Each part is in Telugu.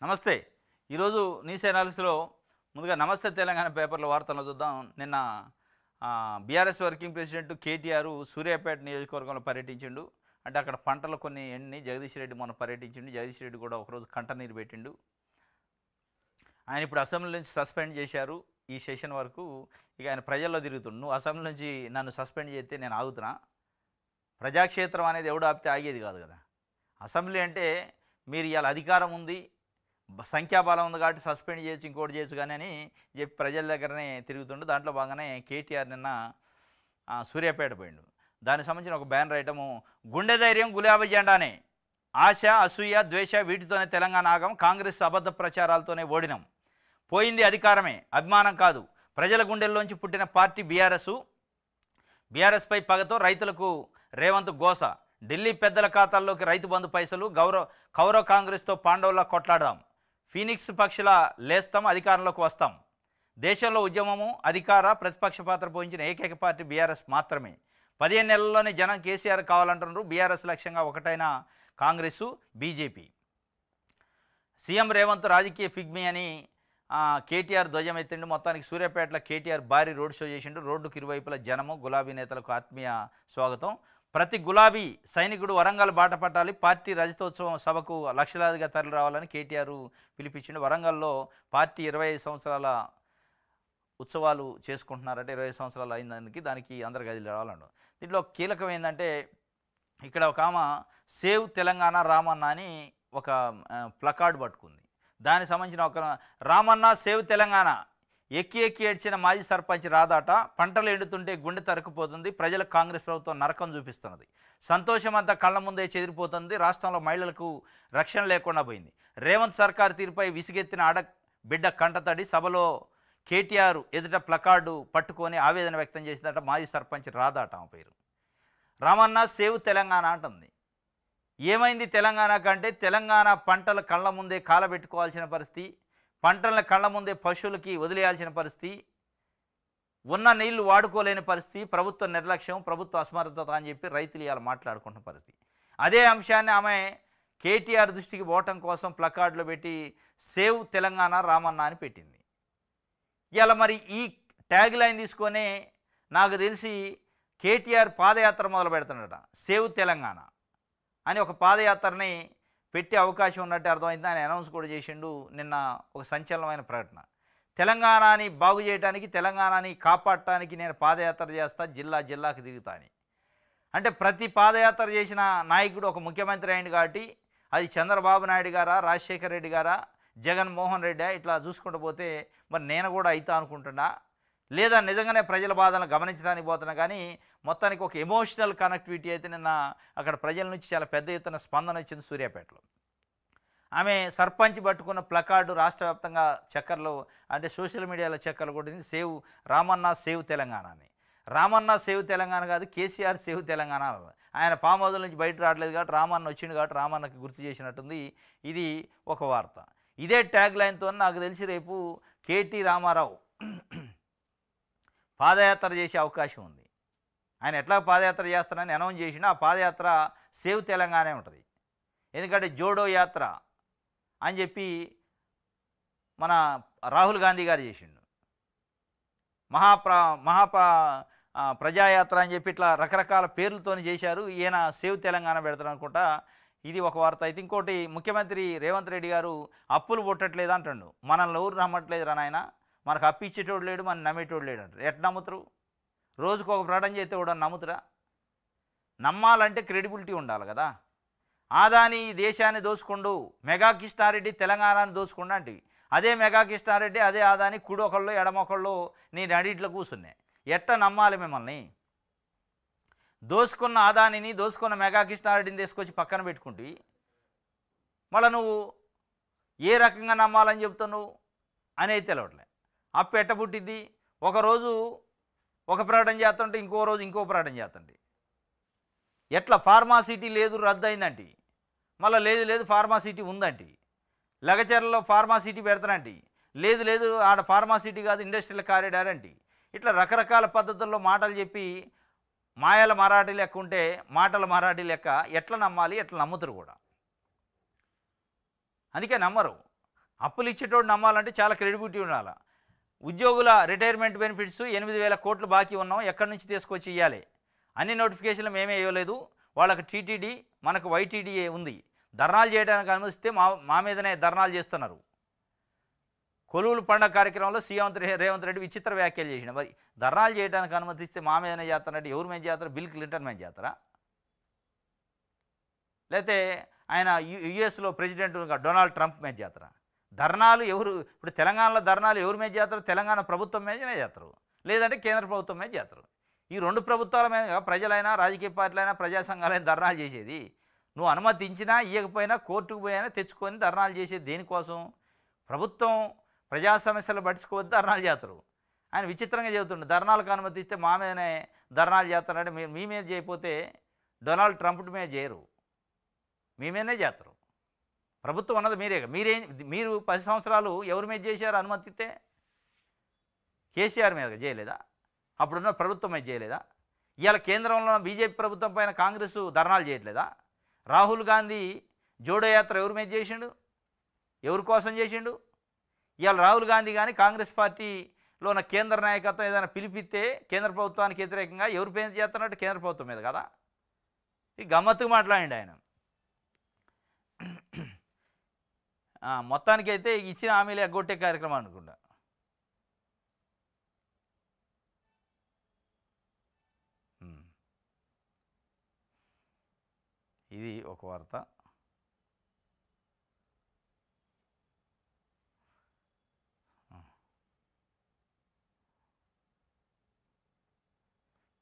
నమస్తే. ఈరోజు న్యూస్ అనాలిసిస్‌లో ముందుగా నమస్తే తెలంగాణ పేపర్‌లో వార్తలను చూద్దాం. నిన్న BRS working president KTR Suryapet నియోజకవర్గంలో పర్యటించిండు. అంటే అక్కడ పంటలు కొన్ని ఎండినాయి. జగదీష్ రెడ్డి మొన్న పర్యటించిండు. జగదీష్ రెడ్డి కూడా ఒకరోజు కంటనీరు పెట్టిండు. ఆయన ఇప్పుడు అసెంబ్లీ నుంచి సస్పెండ్ చేశారు. ఈ సెషన్ వరకు ఇక ఆయన ప్రజల్లో తిరుగుతుండు. నువ్వు అసెంబ్లీ నుంచి నన్ను సస్పెండ్ చేస్తే నేను ఆగుతున్నా. ప్రజాక్షేత్రం అనేది ఎవడు ఆపితే ఆగేది కాదు కదా. అసెంబ్లీ అంటే మీరు ఇవాళ అధికారం ఉంది, సంఖ్యాబలం ఉంది కాబట్టి సస్పెండ్ చేయొచ్చు, ఇంకోటి చేయొచ్చు కానీ అని చెప్పి ప్రజల దగ్గరనే తిరుగుతుండు. దాంట్లో భాగంగానే కేటీఆర్ నిన్న సూర్యాపేట పోయిండు. దానికి సంబంధించిన ఒక బ్యానర్ ఐటము, గుండె ధైర్యం గులాబీ జెండానే, ఆశ అసూయ ద్వేష వీటితోనే తెలంగాణ ఆగం, కాంగ్రెస్ అబద్ధ ప్రచారాలతోనే ఓడినాం, పోయింది అధికారమే అభిమానం కాదు, ప్రజల గుండెల్లోంచి పుట్టిన పార్టీ బీఆర్ఎస్పై పగతో రైతులకు రేవంత్ గోస, ఢిల్లీ పెద్దల ఖాతాల్లోకి రైతు బంధు పైసలు, కౌరవ కాంగ్రెస్తో పాండవులా కొట్లాడదాం, ఫీనిక్స్ పక్షుల లేస్తాం, అధికారంలోకి వస్తాం, దేశంలో ఉద్యమము అధికార ప్రతిపక్ష పాత్ర పోయించిన ఏకైక పార్టీ బీఆర్ఎస్ మాత్రమే, 15 నెలల్లోనే జనం కేసీఆర్ కావాలంటున్నారు, బీఆర్ఎస్ లక్ష్యంగా ఒకటైన కాంగ్రెసు బీజేపీ, సీఎం రేవంత్ రాజకీయ ఫిగ్మీ అని కేటీఆర్ ధ్వజం ఎత్తిండు. మొత్తానికి సూర్యాపేటలో కేటీఆర్ భారీ రోడ్ షో చేసిండు. రోడ్డుకు ఇరువైపుల జనము, గులాబీ నేతలకు ఆత్మీయ స్వాగతం. ప్రతి గులాబీ సైనికుడు వరంగల్ బాట పట్టాలి, పార్టీ రజతోత్సవం సభకు లక్షలాదిగా తరలి రావాలని కేటీఆర్ పిలిపించిండు. వరంగల్లో పార్టీ 25 సంవత్సరాల ఉత్సవాలు చేసుకుంటున్నారంటే 25 సంవత్సరాలు అయిందానికి, దానికి అందరు గదిలు రావాలండు. దీంట్లో కీలకం ఏంటంటే ఇక్కడ ఒక ఆమె సేవ్ తెలంగాణ రామన్న అని ఒక ప్లకార్డు పట్టుకుంది. దానికి సంబంధించిన ఒక రామన్న సేవ్ తెలంగాణ, ఎక్కి ఏడ్చిన మాజీ సర్పంచ్ రాదాట, పంటలు ఎండుతుంటే గుండె తరుక్కుపోతుంది, ప్రజలకు కాంగ్రెస్ ప్రభుత్వం నరకం చూపిస్తున్నది, సంతోషం అంతా కళ్ళ ముందే చెదిరిపోతుంది, రాష్ట్రంలో మహిళలకు రక్షణ లేకుండా పోయింది, రేవంత్ సర్కార్ తీరుపై విసిగెత్తిన బిడ్డ కంటతడి, సభలో కేటీఆర్ ఎదుట ప్లకార్డు పట్టుకొని ఆవేదన వ్యక్తం చేసిందట మాజీ సర్పంచ్ రాదాట. ఆమె పేరు రామన్న సేవ్ తెలంగాణ అంటుంది. ఏమైంది తెలంగాణ కంటే, తెలంగాణ పంటల కళ్ళ ముందే కాలబెట్టుకోవాల్సిన పరిస్థితి, పంటల కళ్ళ ముందే పశువులకి వదిలేయాల్సిన పరిస్థితి, ఉన్న నీళ్లు వాడుకోలేని పరిస్థితి, ప్రభుత్వ నిర్లక్ష్యం, ప్రభుత్వ అసమర్థత అని చెప్పి రైతులు ఇవాళ మాట్లాడుకుంటున్న పరిస్థితి. అదే అంశాన్ని ఆమె కేటీఆర్ దృష్టికి పోవటం కోసం ప్లకార్డులో పెట్టి సేవ్ తెలంగాణ రామన్న అని పెట్టింది. ఇవాళ మరి ఈ ట్యాగ్ లైన్ తీసుకొని నాకు తెలిసి కేటీఆర్ పాదయాత్ర మొదలు పెడుతున్నాడట. సేవ్ తెలంగాణ అని ఒక పాదయాత్రని పెట్టే అవకాశం ఉన్నట్టు అర్థమైంది. ఆయన అనౌన్స్ కూడా చేసిండు నిన్న ఒక సంచలనమైన ప్రకటన. తెలంగాణని బాగు చేయడానికి, తెలంగాణని కాపాడటానికి నేను పాదయాత్ర చేస్తా, జిల్లాకు తిరుగుతా అని. అంటే ప్రతి పాదయాత్ర చేసిన నాయకుడు ఒక ముఖ్యమంత్రి అయింది కాబట్టి, అది చంద్రబాబు నాయుడు గారా, రాజశేఖర రెడ్డి గారా, జగన్మోహన్ రెడ్డి ఇట్లా చూసుకుంటూ పోతే మరి నేను కూడా అవుతా అనుకుంటున్నా, లేదా నిజంగానే ప్రజల బాధలను గమనించడానికి పోతున్నా. కానీ మొత్తానికి ఒక ఎమోషనల్ కనెక్టివిటీ అయితే నిన్న అక్కడ ప్రజల నుంచి చాలా పెద్ద ఎత్తున స్పందన వచ్చింది సూర్యాపేటలో. ఆమె సర్పంచ్ పట్టుకున్న ప్లకార్డు రాష్ట్ర వ్యాప్తంగా చక్కర్లు, అంటే సోషల్ మీడియాలో చక్కర్లు కొట్టింది. సేవ్ రామన్న సేవ్ తెలంగాణ అని. రామన్న సేవ్ తెలంగాణ కాదు, కేసీఆర్ సేవ్ తెలంగాణ. ఆయన ఫామ్ హౌస్ నుంచి బయట రావట్లేదు కాబట్టి రామన్న వచ్చిండు కాబట్టి రామన్నకి గుర్తు చేసినట్టుంది. ఇది ఒక వార్త. ఇదే ట్యాగ్ లైన్తో నాకు తెలిసి రేపు కేటీ రామారావు పాదయాత్ర చేసే అవకాశం ఉంది. ఆయన ఎట్లా పాదయాత్ర చేస్తానని అనౌన్స్ చేసినా ఆ పాదయాత్ర సేవ్ తెలంగాణ ఉంటుంది. ఎందుకంటే జోడో యాత్ర అని చెప్పి మన రాహుల్ గాంధీ గారు చేసిండు, ప్రజాయాత్ర అని చెప్పి ఇట్లా రకరకాల పేర్లతో చేశారు. ఈయన సేవ్ తెలంగాణ పెడతారు అనుకుంటా. ఇది ఒక వార్త. అయితే ఇంకోటి, ముఖ్యమంత్రి రేవంత్ రెడ్డి గారు అప్పులు పుట్టట్లేదు అంటాడు. మనల్ని ఎవరు నమ్మట్లేదు రా నాయన, మనకు అప్పు ఇచ్చేటోడు లేడు, మనం నమ్మేటోడు లేడు అంటారు. ఎట్లా నమ్ముతారు? రోజుకు ఒక ప్రకటన చేస్తే కూడా నమ్ముతురా? నమ్మాలంటే క్రెడిబిలిటీ ఉండాలి కదా. ఆదాని దేశాన్ని దోచుకుండు, మెగా కృష్ణారెడ్డి తెలంగాణని దోచుకుండు అంటే, అదే మెగా కృష్ణారెడ్డి అదే ఆదాని కుడొకళ్ళు ఎడమొకళ్ళు నేను అడిట్లో కూర్చున్నాయి. ఎట్లా నమ్మాలి మిమ్మల్ని? దోసుకున్న ఆదానిని, దోసుకున్న మెగా కృష్ణారెడ్డిని తీసుకొచ్చి పక్కన పెట్టుకుంటే మళ్ళీ నువ్వు ఏ రకంగా నమ్మాలని చెప్తున్నావు అనేది తెలవట్లే. అప్పు ఎట్ట పుట్టిద్ది? ఒకరోజు ఒక ప్రకటన చేస్తుంటే ఇంకో రోజు ఇంకో ప్రకటన చేస్తుంటే ఎట్లా? ఫార్మాసిటీ లేదు రద్దు అయిందంటే, మళ్ళీ లేదు ఫార్మాసిటీ ఉందంటే, లగచర్లలో ఫార్మాసిటీ పెడతానంటే, లేదు ఆడ ఫార్మాసిటీ కాదు ఇండస్ట్రియల్ కారిడార్ అంటే, ఇట్లా రకరకాల పద్ధతుల్లో మాటలు చెప్పి మాయల మరాఠీ లెక్క ఉంటే మాటల మరాఠీ లెక్క ఎట్లా నమ్మాలి, ఎట్లా నమ్ముతారు కూడా. అందుకే నమ్మరు. అప్పులు ఇచ్చేటోడు నమ్మాలంటే చాలా క్రెడిబిలిటీ ఉండాలి. ఉద్యోగుల రిటైర్మెంట్ బెనిఫిట్స్ 8,000 కోట్లు బాకీ ఉన్నాం, ఎక్కడి నుంచి తీసుకొచ్చి ఇవ్వాలి? అన్ని నోటిఫికేషన్లు మేమే ఇవ్వలేదు, వాళ్ళకి టీటీడీ మనకు వైటీడీఏ ఉంది. ధర్నాలు చేయడానికి అనుమతిస్తే మా మీదనే ధర్నాలు చేస్తున్నారు. కొలువులు పండగ కార్యక్రమంలో సీఎం రేవంత్ రెడ్డి విచిత్ర వ్యాఖ్యలు చేసిన. మరి ధర్నాలు చేయడానికి అనుమతిస్తే మా మీదనే చేస్తారంటే ఎవరి మీద చేస్తారా? బిల్ క్లింటన్ మీద చేస్తారా? లేకపోతే ఆయన యుఎస్లో ప్రెసిడెంట్ డొనాల్డ్ ట్రంప్ మీద చేస్తారా? ధర్నాలు ఎవరు? ఇప్పుడు తెలంగాణలో ధర్నాలు ఎవరి మీద చేస్తారు? తెలంగాణ ప్రభుత్వం మీదనే చేస్తారు, లేదంటే కేంద్ర ప్రభుత్వం మీద చేస్తారు. ఈ రెండు ప్రభుత్వాల మీద ప్రజలైనా, రాజకీయ పార్టీలైనా, ప్రజా సంఘాలైనా ధర్నాలు చేసేది. నువ్వు అనుమతించినా ఇవ్వకపోయినా కోర్టుకు పోయినా తెచ్చుకొని ధర్నాలు చేసేది దేనికోసం? ప్రభుత్వం ప్రజా సమస్యలు పట్టించుకోవద్దు, ధర్నాలు చేస్తారు. ఆయన విచిత్రంగా చెబుతుండే ధర్నాలకు అనుమతి ఇస్తే మా మీదనే ధర్నాలు చేస్తారంటే మీ మీద చేయకపోతే డొనాల్డ్ ట్రంప్ మీద చేయరు, మీ మీదనే చేస్తారు. ప్రభుత్వం అన్నది మీరే. మీరు 10 సంవత్సరాలు ఎవరి మీద చేశారు అనుమతి ఇస్తే? కేసీఆర్ మీద చేయలేదా? అప్పుడున్న ప్రభుత్వం మీద చేయలేదా? ఇవాళ కేంద్రంలో బీజేపీ ప్రభుత్వం పైన కాంగ్రెస్ ధర్నాలు చేయట్లేదా? రాహుల్ గాంధీ జోడో యాత్ర ఎవరి మీద చేసిండు? ఎవరి కోసం చేసిండు? ఇవాళ రాహుల్ గాంధీ కానీ కాంగ్రెస్ పార్టీలో ఉన్న కేంద్ర నాయకత్వం ఏదైనా పిలిపిస్తే కేంద్ర ప్రభుత్వానికి వ్యతిరేకంగా ఎవరి మీద చేస్తున్నట్టు? కేంద్ర ప్రభుత్వం మీద కదా. ఇది గమ్మత్తుగా మాట్లాడండి ఆయన. మొత్తానికైతే ఇచ్చిన హామీలు ఎగ్గొట్టే కార్యక్రమం అనుకుంటా. ఇది ఒక వార్త.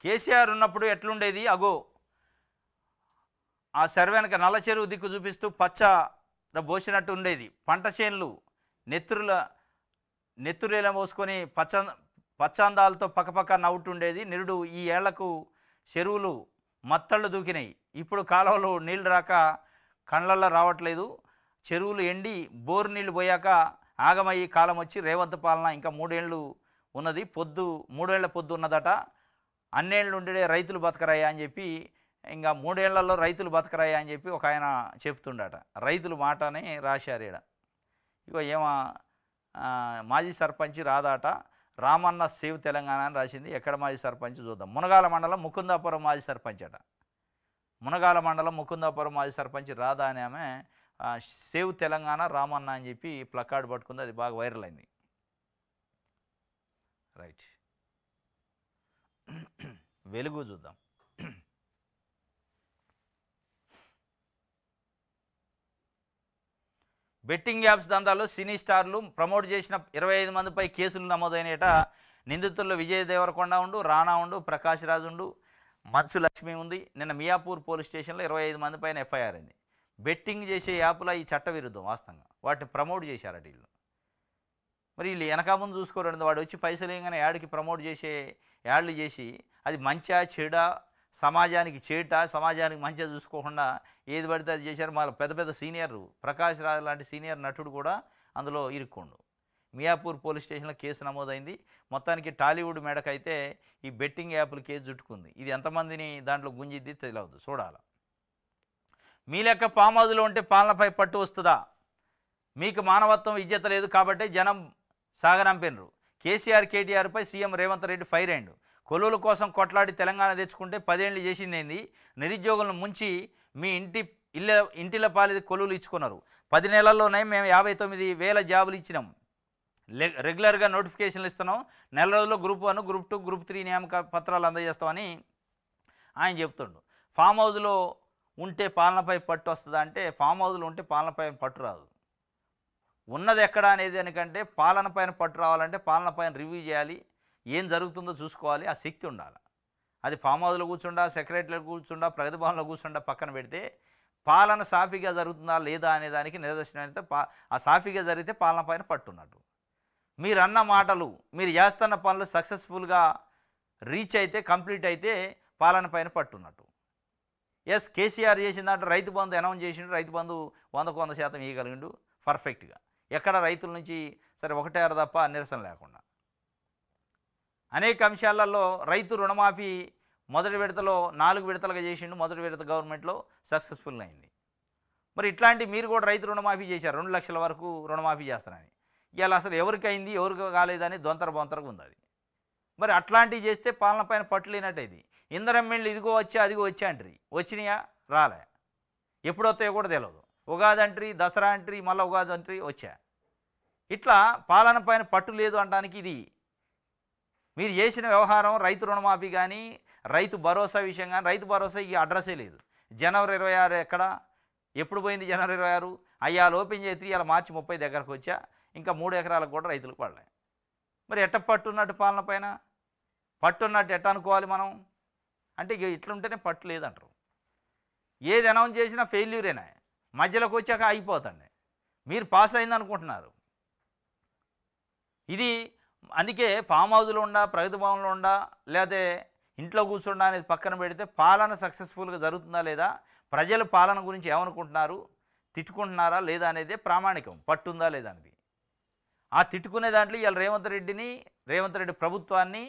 కేసీఆర్ ఉన్నప్పుడు ఎట్లుండేది? అగో ఆ సర్వేనక నల్ల చెరువు దిక్కు చూపిస్తూ పచ్చ పోసినట్టు ఉండేది. పంట చేనులు నెత్తురేలా మోసుకొని పచ్చందాలతో పక్కపక్క నవ్వుతుండేది. నిరుడు ఈ ఏళ్లకు చెరువులు మత్తళ్ళు దూకినాయి. ఇప్పుడు కాలువలో నీళ్లు రాక కండ్లల్లో రావట్లేదు. చెరువులు ఎండి బోరు నీళ్లు పోయాక ఆగమయ్యి కాలం వచ్చి రేవంత్ పాలన ఇంకా 3 ఏళ్ళు ఉన్నది. 3 ఏళ్ల పొద్దు ఉన్నదట. అన్నేళ్ళు ఉండే రైతులు బతకరాయా అని చెప్పి, ఇంకా 3 ఏళ్లలో రైతులు బతకరాయా అని చెప్పి ఒక ఆయన చెప్తుండట. రైతులు మాట అని రాశారు ఈడ. ఇగో మాజీ సర్పంచ్ రాదాట, రామన్న సేవ్ తెలంగాణ అని రాసింది. ఎక్కడ మాజీ సర్పంచ్ చూద్దాం. మునగాల మండలం ముకుందాపురం మాజీ సర్పంచ్ అట. మునగాల మండలం ముకుందాపురం మాజీ సర్పంచ్ రాధా అని ఆమె సేవ్ తెలంగాణ రామన్న అని చెప్పి ప్లకార్డు పట్టుకుంది. అది బాగా వైరల్ అయింది. రైట్, వెలుగు చూద్దాం. బెట్టింగ్ యాప్స్ దందాలో సినీ స్టార్లు ప్రమోట్ చేసిన 25 మందిపై కేసులు నమోదైనట. నిందితుల్లో విజయ్ దేవరకొండ ఉండు, రానా ఉండు, ప్రకాష్ రాజు ఉండు, మత్సు లక్ష్మి ఉంది. నిన్న మియాపూర్ పోలీస్ స్టేషన్లో 25 మంది పైన ఎఫ్ఐఆర్ అయింది. బెట్టింగ్ చేసే యాప్ల ఈ చట్ట విరుద్ధం వాస్తవంగా. వాటిని ప్రమోట్ చేశారట వీళ్ళు. మరి వీళ్ళు వెనక ముందు చూసుకోరండి. వాడు వచ్చి పైసలు వేయగానే యాడ్కి ప్రమోట్ చేసే యాడ్లు చేసి అది మంచిగా చెడా, సమాజానికి చేట, సమాజానికి మంచిగా చూసుకోకుండా ఏది పడితే అది చేశారు. మళ్ళీ పెద్ద పెద్ద సీనియర్ ప్రకాష్ రాజ్ లాంటి సీనియర్ నటుడు కూడా అందులో ఇరుక్కోండు. మియాపూర్ పోలీస్ స్టేషన్లో కేసు నమోదైంది. మొత్తానికి టాలీవుడ్ మేడకైతే ఈ బెట్టింగ్ యాప్లు కేసు చుట్టుకుంది. ఇది ఎంతమందిని దాంట్లో గుంజిద్ది తెలియదు, చూడాలి. మీ లెక్క ఫామ్ హౌస్లో ఉంటే పాలనపై పట్టు వస్తుందా? మీకు మానవత్వం ఇజ్జత లేదు కాబట్టి జనం సాగనంపినరు. కేసీఆర్ కేటీఆర్పై సీఎం రేవంత్ రెడ్డి ఫైర్ అయ్యిండు. కొలువుల కోసం కొట్లాడి తెలంగాణ తెచ్చుకుంటే 10 ఏళ్ళు చేసిందేంది? నిరుద్యోగులను ముంచి మీ ఇంటిల పాలి కొలువులు ఇచ్చుకున్నారు. 10 నెలల్లోనే మేము 59,000 జాబులు ఇచ్చినాం. రెగ్యులర్గా నోటిఫికేషన్లు ఇస్తున్నాం. నెల రోజుల్లో గ్రూప్ 1, గ్రూప్ 2, గ్రూప్ 3 నియామక పత్రాలు అందజేస్తామని ఆయన చెప్తుండు. ఫామ్ హౌస్లో ఉంటే పాలనపై పట్టు వస్తుందా అంటే, ఫామ్ హౌస్లో ఉంటే పాలనపై పట్టు రాదు. ఉన్నది ఎక్కడ అనేది దానికంటే పాలన పైన పట్టు రావాలంటే పాలన పైన రివ్యూ చేయాలి, ఏం జరుగుతుందో చూసుకోవాలి, ఆ శక్తి ఉండాలి. అది ఫామ్ హౌస్లో కూర్చుండా, సెక్రటరీలో కూర్చుండా, ప్రగతి భవన్లో కూర్చుండా పక్కన పెడితే పాలన సాఫీగా జరుగుతుందా లేదా అనే దానికి నిదర్శనం అయితే ఆ సాఫీగా జరిగితే పాలన పైన పట్టున్నట్టు. మీరు అన్న మాటలు, మీరు చేస్తున్న పనులు సక్సెస్ఫుల్గా రీచ్ అయితే, కంప్లీట్ అయితే పాలన పైన పట్టున్నట్టు. ఎస్, కేసీఆర్ చేసిన దాంట్లో రైతు బంధు అనౌన్స్ చేసిండు. రైతు బంధు 100% ఇవ్వగలిగిండు పర్ఫెక్ట్గా. ఎక్కడ రైతుల నుంచి సరే 1 తప్ప నిరసన లేకుండా. అనేక అంశాలలో రైతు రుణమాఫీ మొదటి విడతలో 4 విడతలుగా చేసిండు. మొదటి విడత గవర్నమెంట్లో సక్సెస్ఫుల్ అయింది. మరి ఇట్లాంటి మీరు కూడా రైతు రుణమాఫీ చేశారు, 2 లక్షల వరకు రుణమాఫీ చేస్తానని. ఇవాళ అసలు ఎవరికైంది ఎవరికి కాలేదని దొంతర బొంతరగా ఉంది అది. మరి అట్లాంటివి చేస్తే పాలన పైన పట్టు లేనట్టు ఇది. ఇందరమ్మిళ్ళు ఇదిగో వచ్చా అదిగో వచ్చా అంటారు, వచ్చినాయా రాలే, ఎప్పుడు వస్తాయో కూడా తెలియదు. ఉగాది అంటారు, దసరా అంటారు, మళ్ళీ ఉగాది అంటారు వచ్చా. ఇట్లా పాలన పైన పట్టు లేదు అనడానికి ఇది. మీరు చేసిన వ్యవహారం రైతు రుణమాఫీ కానీ రైతు భరోసా విషయం కానీ, రైతు భరోసా ఈ అడ్రస్సే లేదు. జనవరి 26 ఎక్కడ, ఎప్పుడు పోయింది జనవరి 26? అయ్యాలు ఓపెన్ చేసి ఇలా మార్చి 30 దగ్గరకు వచ్చా, ఇంకా 3 ఎకరాలకు కూడా రైతులకు పడలే. మరి ఎట్ట పట్టున్నట్టు పాలన పైన పట్టున్నట్టు ఎట్ట అనుకోవాలి మనం అంటే? ఇక ఇట్లుంటేనే పట్టు లేదంటారు. ఏది అనౌన్స్ చేసినా ఫెయిల్యూరేనా, మధ్యలోకి వచ్చాక అయిపోతండి. మీరు పాస్ అయింది అనుకుంటున్నారు. ఇది అందుకే ఫామ్ హౌస్లో ఉండా, ప్రగతి భవన్లో ఉండా, లేకపోతే ఇంట్లో కూర్చుండా అనేది పక్కన పెడితే పాలన సక్సెస్ఫుల్గా జరుగుతుందా లేదా, ప్రజలు పాలన గురించి ఏమనుకుంటున్నారు, తిట్టుకుంటున్నారా లేదా అనేదే ప్రామాణికం. పట్టుందా లేదా అనేది. ఆ తిట్టుకునే దాంట్లో ఇవాళ రేవంత్ రెడ్డి ప్రభుత్వాన్ని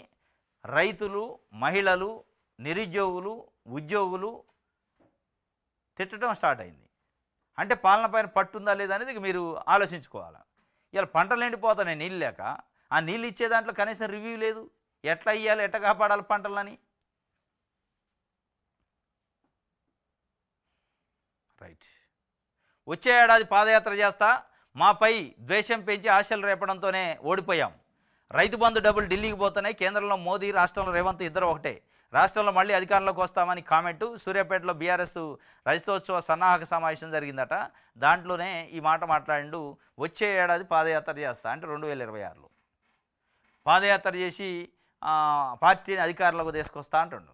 రైతులు, మహిళలు, నిరుద్యోగులు, ఉద్యోగులు తిట్టడం స్టార్ట్ అయింది. అంటే పాలన పైన పట్టుందా లేదా అనేది మీరు ఆలోచించుకోవాలి. ఇవాళ పంటలు ఎండిపోతున్నాయి నీళ్ళు లేక, ఆ నీళ్ళు ఇచ్చే దాంట్లో కనీసం రివ్యూ లేదు. ఎట్లా ఇవ్వాలి, ఎట్లా కాపాడాలి పంటలని. రైట్. వచ్చే ఏడాది పాదయాత్ర చేస్తా, మాపై ద్వేషం పెంచి ఆశలు రేపడంతోనే ఓడిపోయాం. రైతు బంధు డబ్బులు ఢిల్లీకి పోతున్నాయి. కేంద్రంలో మోదీ, రాష్ట్రంలో రేవంత్ ఇద్దరు ఒకటే. రాష్ట్రంలో మళ్ళీ అధికారంలోకి వస్తామని కామెంటు. సూర్యాపేటలో బీఆర్ఎస్ రజతోత్సవ సన్నాహక సమావేశం జరిగిందట. దాంట్లోనే ఈ మాట మాట్లాడిండు. వచ్చే ఏడాది పాదయాత్ర చేస్తా అంటే 2026లో పాదయాత్ర చేసి పార్టీని అధికారంలోకి తీసుకొస్తా అంటుండు.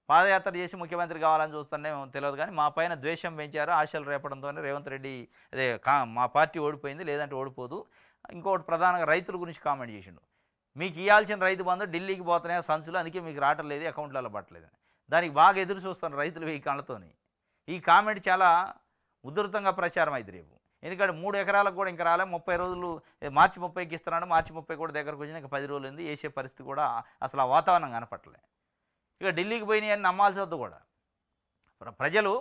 పాదయాత్ర చేసి ముఖ్యమంత్రి కావాలని చూస్తూనే తెలియదు కానీ మా పైన ద్వేషం పెంచారు, ఆశలు రేపడంతోనే రేవంత్ రెడ్డి అదే మా పార్టీ ఓడిపోయింది, లేదంటే ఓడిపోదు. ఇంకొకటి ప్రధానంగా రైతుల గురించి కామెంట్ చేసిండు. మీకు ఇవ్వాల్సిన రైతు బంధు ఢిల్లీకి పోతున్నాయి సంచులు, అందుకే మీకు రావట్లేదు, అకౌంట్లలో పట్టలేదు. దానికి బాగా ఎదురు చూస్తాను రైతులు ఈ కళ్ళతోని. ఈ కామెంట్ చాలా ఉధృతంగా ప్రచారం అయింది రేపు. ఎందుకంటే 3 ఎకరాలకు కూడా ఇంకా రాలే, 30 రోజులు మార్చి 30కి ఇస్తున్నాడు. మార్చి 30 కూడా దగ్గరకు వచ్చింది, ఇంకా 10 రోజులు ఉంది. వేసే పరిస్థితి కూడా అసలు ఆ వాతావరణం కనపట్టలే. ఇక ఢిల్లీకి పోయినాయి అని నమ్మాల్సి వద్దు కూడా. ప్రజలు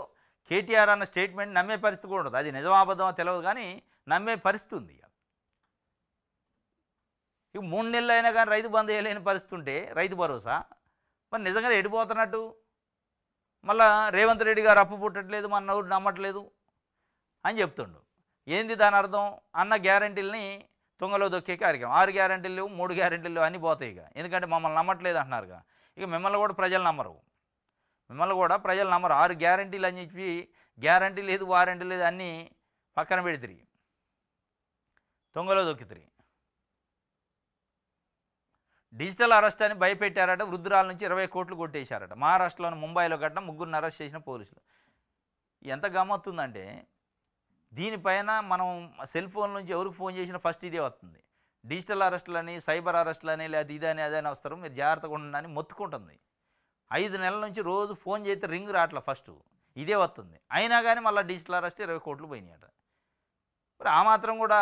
కేటీఆర్ అన్న స్టేట్మెంట్ నమ్మే పరిస్థితి కూడా ఉండదు. అది నిజమాబద్ధమో తెలియదు కానీ నమ్మే పరిస్థితి ఉంది. ఇక 3 నెలలు అయినా కానీ రైతు బంధు వేయలేని పరిస్థితి ఉంటే రైతు భరోసా మరి నిజంగా ఎడిపోతున్నట్టు. మళ్ళా రేవంత్ రెడ్డి గారు అప్పు పుట్టట్లేదు, మన నవ్వు నమ్మట్లేదు అని చెప్తుండు. ఏంది దాని అర్థం? అన్న గ్యారంటీలని తుంగలో దొక్కే కార్యక్రమం. 6 గ్యారంటీలు లేవు, 3 గ్యారంటీలు అన్నీ పోతాయి. ఇక ఎందుకంటే మమ్మల్ని నమ్మట్లేదు అంటున్నారుగా. ఇక మిమ్మల్ని కూడా ప్రజలు నమ్మరు. 6 గ్యారంటీలు అని చెప్పి గ్యారంటీ లేదు, వారంటీ లేదు అన్నీ పక్కన పెడితిరి, తుంగలో దొక్కితిరి. డిజిటల్ అరెస్ట్ అని భయపెట్టారట. వృద్ధురాల నుంచి 20 కోట్లు కొట్టేశారట. మహారాష్ట్రలోని ముంబైలో ఘటన. 3 అరెస్ట్ చేసిన పోలీసులు. ఎంత గమ్మత్తుందంటే దీనిపైన మనం సెల్ ఫోన్ నుంచి ఎవరికి ఫోన్ చేసినా ఫస్ట్ ఇదే వస్తుంది. డిజిటల్ అరెస్టులని, సైబర్ అరెస్టులని, లేదా ఇదని అదని వస్తారు, మీరు జాగ్రత్తగా ఉండని మొత్తుకుంటుంది. 5 నెలల నుంచి రోజు ఫోన్ చేస్తే రింగ్ రావట్లే, ఫస్ట్ ఇదే వస్తుంది. అయినా కానీ మళ్ళీ డిజిటల్ అరెస్ట్ 20 కోట్లు పోయినాయట. మరి ఆ మాత్రం కూడా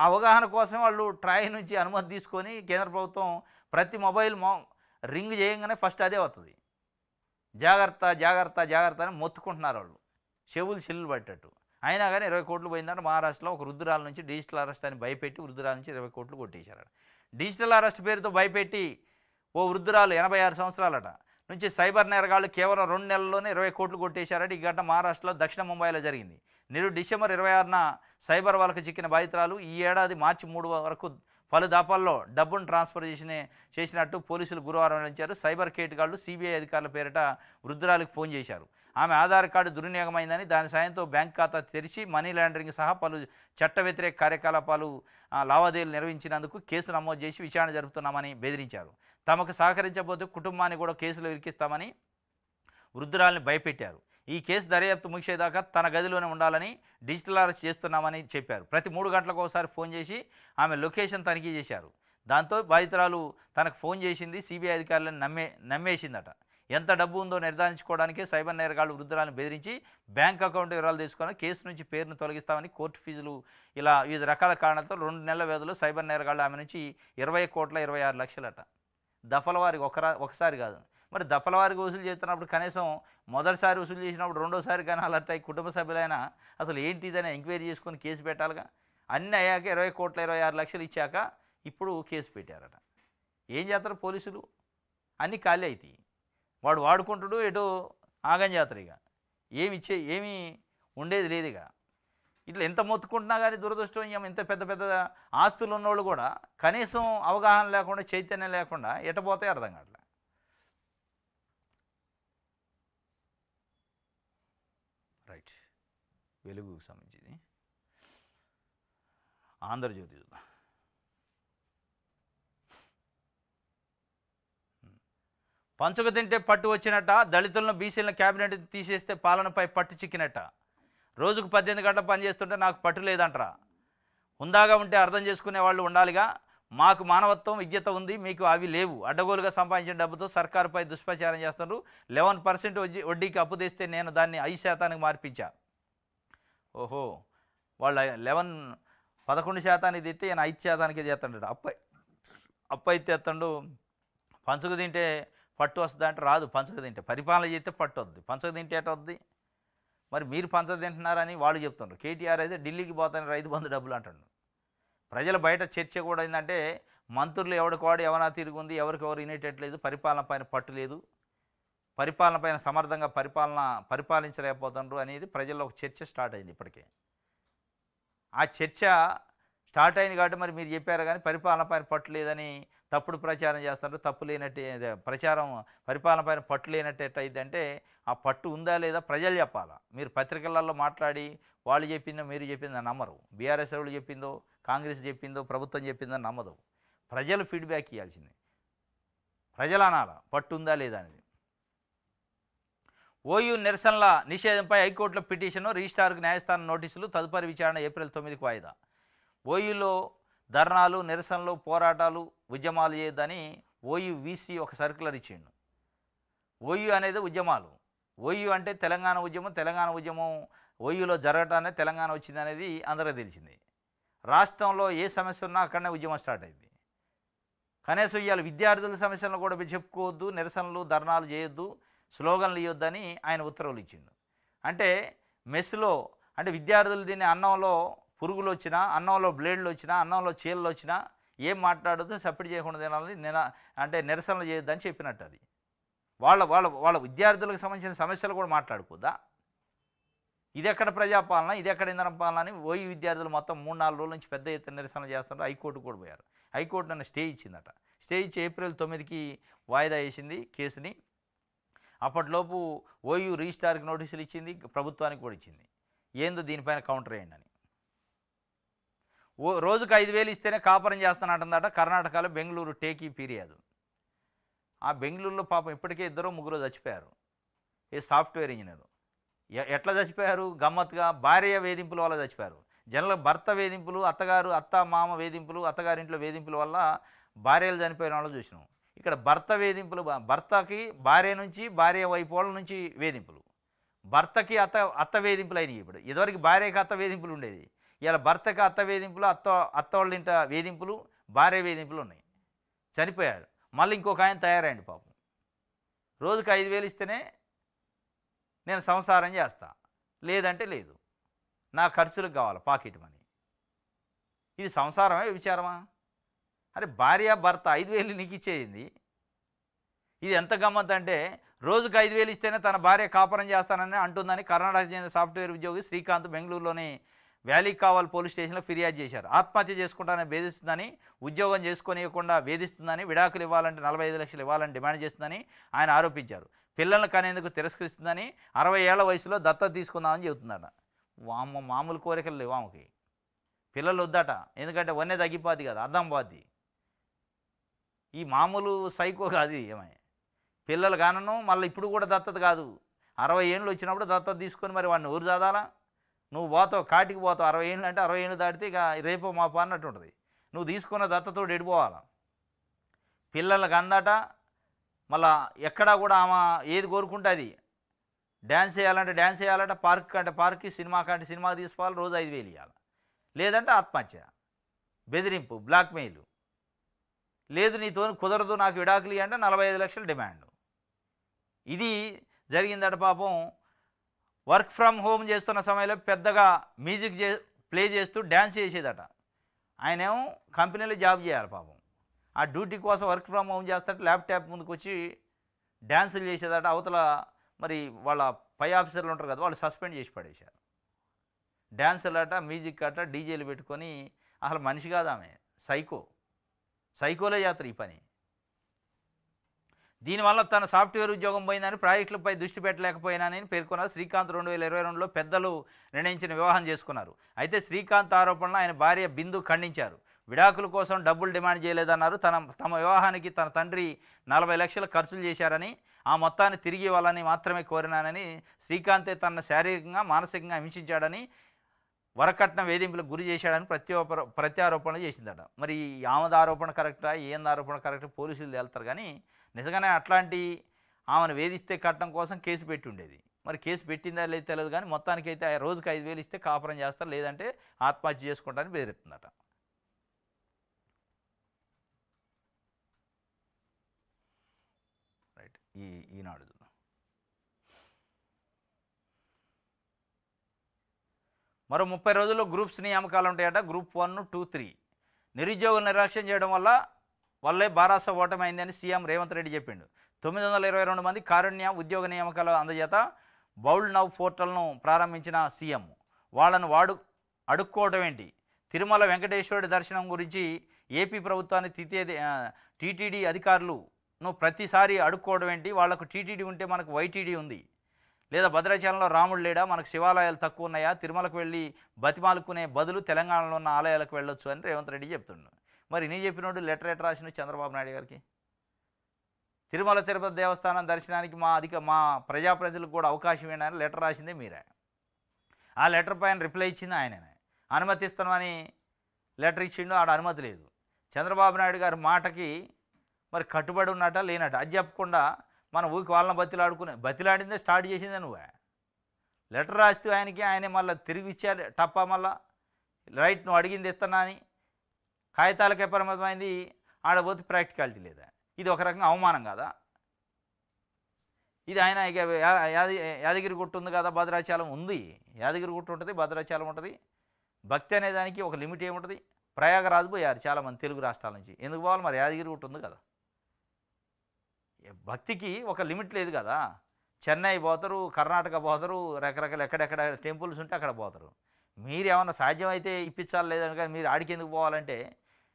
అవగాహన కోసం వాళ్ళు ట్రాయ్ నుంచి అనుమతి తీసుకొని కేంద్ర ప్రభుత్వం ప్రతి మొబైల్ రింగ్ చేయగానే ఫస్ట్ అదే వస్తుంది. జాగ్రత్త జాగ్రత్త జాగ్రత్త అని మొత్తుకుంటున్నారు వాళ్ళు, చెవులు చిల్లులు పట్టేట్టు. అయినా కానీ 20 కోట్లు పోయిందంటే మహారాష్ట్రలో ఒక వృద్ధురాల నుంచి డిజిటల్ అరెస్ట్ అని భయపెట్టి వృద్ధురాల నుంచి 20 కోట్లు కొట్టేశారట. డిజిటల్ అరెస్ట్ పేరుతో భయపెట్టి ఓ వృద్ధురాలు 86 సంవత్సరాలట నుంచి సైబర్ నేరగాళ్ళు కేవలం 2 నెలల్లోనే 20 కోట్లు కొట్టేశారట. ఈ ఘటన మహారాష్ట్రలో దక్షిణ ముంబైలో జరిగింది. డిసెంబర్ 26న సైబర్ వాళ్ళకు చిక్కిన బాధితురాలు ఈ ఏడాది మార్చి 3 వరకు పలు దఫాల్లో డబ్బును ట్రాన్స్ఫర్ చేసినట్టు పోలీసులు గురువారం వెల్లడించారు. సైబర్ కేటుగాళ్లు సిబిఐ అధికారుల పేరిట వృద్ధురాలకు ఫోన్ చేశారు. ఆమె ఆధార్ కార్డు దుర్వినియోగమైందని, దాని సాయంతో బ్యాంక్ ఖాతా తెరిచి మనీ లాండరింగ్ సహా పలు చట్ట వ్యతిరేక కార్యకలాపాలు లావాదేవీలు నిర్వహించినందుకు కేసు నమోదు చేసి విచారణ జరుపుతున్నామని బెదిరించారు. తమకు సహకరించబోతే కుటుంబాన్ని కూడా కేసులో ఇరికిస్తామని వృద్ధురాలని భయపెట్టారు. ఈ కేసు దర్యాప్తు ముగిసేదాకా తన గదిలోనే ఉండాలని డిజిటల్ అరెస్ట్ చేస్తున్నామని చెప్పారు. ప్రతి 3 గంటలకు ఒకసారి ఫోన్ చేసి ఆమె లొకేషన్ తనిఖీ చేశారు. దాంతో బాధితురాలు తనకు ఫోన్ చేసింది సిబిఐ అధికారులను నమ్మేసిందట. ఎంత డబ్బు ఉందో నిర్ధారించుకోవడానికే సైబర్ నేరగాళ్లు వృద్ధురాలను బెదిరించి బ్యాంక్ అకౌంట్ వివరాలు తీసుకొని కేసు నుంచి పేరును తొలగిస్తామని, కోర్టు ఫీజులు, ఇలా వివిధ రకాల కారణాలతో 2 నెలల వ్యవధిలో సైబర్ నేరగాళ్లు ఆమె నుంచి 20 కోట్ల 26 లక్షలట. దఫల వారికి ఒకసారి కాదు, మరి దఫల వారికి వసూలు చేస్తున్నప్పుడు కనీసం మొదటిసారి వసూలు చేసినప్పుడు రెండోసారి కానీ అలర్ట్ అయ్యి కుటుంబ సభ్యులైనా అసలు ఏంటి ఇదని ఎంక్వైరీ చేసుకొని కేసు పెట్టాలిగా. అన్నీ అయ్యాక 20,26,00,000 ఇచ్చాక ఇప్పుడు కేసు పెట్టారట. ఏం చేస్తారు పోలీసులు? అన్నీ ఖాళీ అవుతాయి. వాడు వాడుకుంటాడు, ఎటో ఆగం చేస్తారు. ఇక ఏమీ ఉండేది లేదు. ఇక ఇట్లా ఎంత మొత్తుకుంటున్నా కానీ దురదృష్టం ఇంత పెద్ద పెద్ద ఆస్తులు ఉన్నోళ్ళు కూడా కనీసం అవగాహన లేకుండా, చైతన్యం లేకుండా ఎటపోతే అర్థం కావట్లే. రైట్, వెలుగుకు సంబంధించింది. ఆంధ్రజ్యోతి చూద్దాం. పంచుకు తింటే పట్టు వచ్చినట్ట, దళితులను బీసీలను క్యాబినెట్ తీసేస్తే పాలనపై పట్టు చిక్కినట్ట. రోజుకు 18 గంటలు పనిచేస్తుంటే నాకు పట్టు లేదంటరా. హుందాగా ఉంటే అర్థం చేసుకునే వాళ్ళు ఉండాలిగా. మాకు మానవత్వం, విద్యత ఉంది, మీకు అవి లేవు. అడ్డగోలుగా సంపాదించిన డబ్బుతో సర్కారుపై దుష్ప్రచారం చేస్తున్నారు. 11% వడ్డీకి అప్పు తెస్తే నేను దాన్ని 5% మార్పించా. ఓహో, వాళ్ళు 11% తెస్తే ఈయన 5% చేస్తాడు. అప్పు అయితే తెస్తాడు. పంచుకు తింటే పట్టు వస్తుంది అంటే రాదు. పంచక తింటే పరిపాలన చేస్తే పట్టు వద్ది, పంచక తింటే ఎట వద్ది? మరి మీరు పంచక తింటున్నారని వాళ్ళు చెప్తున్నారు. కేటీఆర్ అయితే ఢిల్లీకి పోతాను రైతు బంధు డబ్బులు అంటాడు. ప్రజల బయట చర్చ కూడా ఏంటంటే మంత్రులు ఎవడికోవాడు ఎవనా తిరుగుంది, ఎవరికెవరు వినేటట్లేదు, పరిపాలన పైన పట్టు లేదు, పరిపాలన పైన సమర్థంగా పరిపాలించలేకపోతున్నారు అనేది ప్రజల్లో ఒక చర్చ స్టార్ట్ అయింది. ఇప్పటికే ఆ చర్చ స్టార్ట్ అయింది కాబట్టి మరి మీరు చెప్పారు కానీ పరిపాలన పైన పట్టు లేదని తప్పుడు ప్రచారం చేస్తారు. తప్పు లేనట్టు ప్రచారం, పరిపాలన పైన పట్టు లేనట్టు ఎట్టయిద్దంటే ఆ పట్టు ఉందా లేదా ప్రజలు చెప్పాలా. మీరు పత్రికలలో మాట్లాడి వాళ్ళు చెప్పిందో మీరు చెప్పిందో నమ్మరు. బీఆర్ఎస్ వాళ్ళు చెప్పిందో, కాంగ్రెస్ చెప్పిందో, ప్రభుత్వం చెప్పిందో నమ్మదు. ప్రజలు ఫీడ్బ్యాక్ ఇవ్వాల్సింది. ప్రజలు అనాలా పట్టు ఉందా లేదా అనేది. ఓయూ నిరసనల నిషేధంపై హైకోర్టులో పిటిషన్, రిజిస్ట్రార్కు న్యాయస్థానం నోటీసులు. తదుపరి విచారణ ఏప్రిల్ 9కు వాయిదా. ఓయూలో ధర్నాలు, నిరసనలు, పోరాటాలు, ఉద్యమాలు చేయొద్దని ఓయూ వీసీ ఒక సర్క్యులర్ ఇచ్చిండు. ఓయూ అనేది ఉద్యమాలు. ఓయూ అంటే తెలంగాణ ఉద్యమం. తెలంగాణ ఉద్యమం ఓయూలో జరగటానే తెలంగాణ వచ్చింది అనేది అందరికీ తెలిసింది. రాష్ట్రంలో ఏ సమస్య ఉన్నా అక్కడనే ఉద్యమం స్టార్ట్ అయింది. కనీసం ఇవాళ విద్యార్థుల సమస్యలను కూడా చెప్పుకోవద్దు, నిరసనలు ధర్నాలు చేయొద్దు, స్లోగన్లు ఇవ్వద్దని ఆయన ఉత్తర్వులు ఇచ్చిండు. అంటే మెస్లో అంటే విద్యార్థులు దీన్ని అన్నంలో పురుగులు వచ్చినా, అన్నంలో బ్లేడ్లు వచ్చినా, అన్నంలో చీలలు వచ్చినా ఏం మాట్లాడొద్దు, సపోర్ట్ చేయకుండా తినాలని అంటే నిరసనలు చేయొద్దని చెప్పినట్టు. అది వాళ్ళ విద్యార్థులకు సంబంధించిన సమస్యలు కూడా మాట్లాడుకోద్దా? ఇది ఎక్కడ ప్రజాపాలన, ఇది ఎక్కడ ఇంధనం పాలన అని ఓయూ విద్యార్థులు మొత్తం 3-4 రోజుల నుంచి పెద్ద ఎత్తున నిరసనలు చేస్తున్నారు. హైకోర్టు కూడా పోయారు. హైకోర్టు నన్ను స్టే ఇచ్చిందట. స్టే ఇచ్చి ఏప్రిల్ 9కి వాయిదా వేసింది కేసుని. అప్పటిలోపు ఓయూ రిజిస్ట్రార్కి నోటీసులు ఇచ్చింది, ప్రభుత్వానికి కూడా ఇచ్చింది. ఏందో దీనిపైన కౌంటర్ వేయండి అని. రోజుకు 5,000 ఇస్తేనే కాపురం చేస్తానంటుందట కర్ణాటకలో బెంగళూరు టేకీ ఫిర్యాదు. ఆ బెంగళూరులో పాపం ఇప్పటికే 2-3 చచ్చిపోయారు. Software engineer. ఎట్లా చచ్చిపోయారు? గమ్మత్తుగా భార్య వేధింపుల వల్ల చచ్చిపోయారు. జనరల్ భర్త వేధింపులు, అత్త మామ వేధింపులు, అత్తగారింట్లో వేధింపుల వల్ల భార్యలు చనిపోయిన వాళ్ళు చూసినాం. ఇక్కడ భర్త వేధింపులు, భర్తకి భార్య నుంచి, భార్య వైపు వాళ్ళ నుంచి వేధింపులు, భర్తకి అత్త వేధింపులు అయినాయి. ఇప్పుడు ఇదివరకు భార్యకి అత్త వేధింపులు ఉండేది. ఇలా భర్తకి అత్త వేధింపులు, అత్త వాళ్ళ ఇంట వేధింపులు, భార్య వేధింపులు ఉన్నాయి. చనిపోయారు. మళ్ళీ ఇంకొక ఆయన తయారైంది పాపం. రోజుకు 5,000 ఇస్తేనే నేను సంసారం చేస్తా, లేదంటే లేదు, నా ఖర్చులకు కావాలి పాకెట్ మనీ. ఇది సంసారమే, విచారమా? అరే భార్య భర్త 5,000 నీకు ఇచ్చేది. ఇది ఎంత గమ్మత్ అంటే రోజుకు 5,000 ఇస్తేనే తన భార్య కాపురం చేస్తానని అంటుందని కర్ణాటక చెందిన సాఫ్ట్వేర్ ఉద్యోగి శ్రీకాంత్ బెంగళూరులోని వ్యాలీ కావల్ పోలీస్ స్టేషన్లో ఫిర్యాదు చేశారు. ఆత్మహత్య చేసుకుంటానని వేధిస్తుందని, ఉద్యోగం చేసుకొనియకుండా వేధిస్తుందని, విడాకులు ఇవ్వాలంటే 45 లక్షలు ఇవ్వాలని డిమాండ్ చేస్తుందని ఆయన ఆరోపించారు. పిల్లలను కనేందుకు తిరస్కరిస్తుందని, 60 ఏళ్ల వయసులో దత్తత తీసుకుందామని చెబుతుందట. మామూలు కోరికలు లేవు ఆమెకి. పిల్లలు వద్దట, ఎందుకంటే వన్నే తగ్గిపోద్ది కదా, అర్థం పోద్ది. ఈ మామూలు సైకో కాదు ఏమై. పిల్లలు కానను మళ్ళీ ఇప్పుడు కూడా దత్తత కాదు. 60 ఏళ్ళు వచ్చినప్పుడు దత్తత తీసుకొని మరి వాడిని ఊరు చదాలా? నువ్వు పోతావు, కాటికి పోతావు. 60 ఏళ్ళు అంటే 60 ఏళ్ళు దాటితే ఇక రేపో మాపో అన్నట్టు ఉంటుంది. నువ్వు తీసుకున్న దత్తతో ఎడిపోవాలా. పిల్లలకు అందట. మళ్ళా ఎక్కడా కూడా ఆమె ఏది కోరుకుంటుంది, డ్యాన్స్ చేయాలంటే డ్యాన్స్ చేయాలంటే, పార్క్ అంటే పార్క్కి, సినిమాకి అంటే సినిమాకి తీసుకోవాలి, రోజు 5,000 ఇవ్వాలి. లేదంటే ఆత్మహత్య, బెదిరింపు, బ్లాక్మెయిల్. లేదు నీతో కుదరదు నాకు విడాకులు అంటే 45 లక్షలు డిమాండ్. ఇది జరిగిందట పాపం. వర్క్ ఫ్రమ్ హోమ్ చేస్తున్న సమయంలో పెద్దగా మ్యూజిక్ ప్లే చేస్తూ డ్యాన్స్ చేసేదట. ఆయనేమో కంపెనీలో జాబ్ చేయాలి పాపం. ఆ డ్యూటీ కోసం వర్క్ ఫ్రమ్ హోమ్ చేస్తాడు, ల్యాప్టాప్ ముందుకు వచ్చి డ్యాన్సులు చేసేదట. అవతల మరి వాళ్ళ పై ఆఫీసర్లు ఉంటారు కదా, వాళ్ళు సస్పెండ్ చేసి పడేశారు. డ్యాన్సులు అట, మ్యూజిక్ అట, డీజేలు పెట్టుకొని. అసలు మనిషి కాదు ఆమె, సైకోలే చేస్తారు ఈ పని. దీనివల్ల తన సాఫ్ట్వేర్ ఉద్యోగం పోయిందని, ప్రాజెక్టులపై దృష్టి పెట్టలేకపోయినానని పేర్కొన్నారు. శ్రీకాంత్ 2022లో పెద్దలు నిర్ణయించిన వివాహం చేసుకున్నారు. అయితే శ్రీకాంత్ ఆరోపణలు ఆయన భార్య బిందు ఖండించారు. విడాకుల కోసం డబ్బులు డిమాండ్ చేయలేదన్నారు. తమ వివాహానికి తన తండ్రి 40 లక్షలు ఖర్చులు చేశారని, ఆ మొత్తాన్ని తిరిగి ఇవ్వాలని మాత్రమే కోరినానని, శ్రీకాంతే తనను శారీరకంగా మానసికంగా హింసించాడని, వరకట్న వేధింపులకు గురి చేశాడని ప్రత్యారోపణ చేసిందట. మరి ఆమెద ఆరోపణ కరెక్టా, ఏంది ఆరోపణ కరెక్టా పోలీసులు తేలుతారు. కానీ నిజంగానే అట్లాంటి ఆమెను వేధిస్తే కట్టడం కోసం కేసు పెట్టి ఉండేది. మరి కేసు పెట్టిందా లేదు తెలియదు. కానీ మొత్తానికైతే రోజుకి 5,000 ఇస్తే కాపురం చేస్తారు, లేదంటే ఆత్మహత్య చేసుకుంటారని బెదిరిస్తుందట. రైట్, ఈనాడు మరో 30 రోజుల్లో గ్రూప్స్ నియామకాలు ఉంటాయట. గ్రూప్ 1, 2, 3 నిరుద్యోగులు నిర్లక్ష్యం చేయడం వల్లే బారాస ఓటమైందని సీఎం రేవంత్ రెడ్డి చెప్పిండు. 922 మంది కారుణ్య ఉద్యోగ నియామకాల అందజేత బౌల్ నవ్ పోర్టల్ను ప్రారంభించిన సీఎం వాళ్ళను అడుక్కోవడం ఏంటి? తిరుమల వెంకటేశ్వరుడి దర్శనం గురించి ఏపీ ప్రభుత్వాన్ని టీటీడీ అధికారులను ప్రతిసారి అడుక్కోవడం ఏంటి? వాళ్లకు టీటీడీ ఉంటే మనకు వైటీడీ ఉంది. లేదా భద్రాచలంలో రాముడు లేడా, మనకు శివాలయాలు తక్కువ ఉన్నాయా? తిరుమలకు వెళ్ళి బతిమాలుకునే బదులు తెలంగాణలో ఉన్న ఆలయాలకు వెళ్ళొచ్చు అని రేవంత్ రెడ్డి చెప్తున్నాడు. మరి నీ చెప్పినోడు లెటర్ రాసిన చంద్రబాబు నాయుడు గారికి. తిరుమల తిరుపతి దేవస్థానం దర్శనానికి మా ప్రజాప్రతినిధులకు కూడా అవకాశం ఏంటని లెటర్ రాసిందే మీరే. ఆ లెటర్ పైన రిప్లై ఇచ్చింది ఆయననే. అనుమతిస్తామని లెటర్ ఇచ్చిండు, ఆడ అనుమతి లేదు. చంద్రబాబు నాయుడు గారి మాటకి మరి కట్టుబడి ఉన్నట లేనట. అది చెప్పకుండా మనం ఊరికి వాళ్ళని బతిలాడిందే స్టార్ట్ చేసిందే నువ్వే. లెటర్ రాస్తే ఆయనే మళ్ళీ తిరిగి ఇచ్చారు టప్ప. మళ్ళా రైట్ నువ్వు అడిగింది ఇస్తున్నా అని కాగితాలకే పరిమితమైంది, ఆడపోతే ప్రాక్టికాలిటీ లేదా? ఇది ఒక రకంగా అవమానం కదా. ఇది ఆయన ఇక యాదగిరిగుట్ట ఉంది కదా, భద్రాచలం ఉంది. యాదగిరిగుట్ట ఉంటుంది, భద్రాచలం ఉంటుంది. భక్తి అనే దానికి ఒక లిమిట్ ఏముంటుంది? ప్రయాగరాజు పోయారు చాలామంది తెలుగు రాష్ట్రాల నుంచి. ఎందుకు పోవాలి? మరి యాదగిరిగుట్ట ఉంది కదా. భక్తికి ఒక లిమిట్ లేదు కదా. చెన్నై పోతారు, కర్ణాటక పోతారు, రకరకాల ఎక్కడెక్కడ టెంపుల్స్ ఉంటే అక్కడ పోతారు. మీరు ఏమన్నా సాధ్యమైతే ఇప్పించాలి, లేదని కానీ మీరు ఆడికి ఎందుకు పోవాలంటే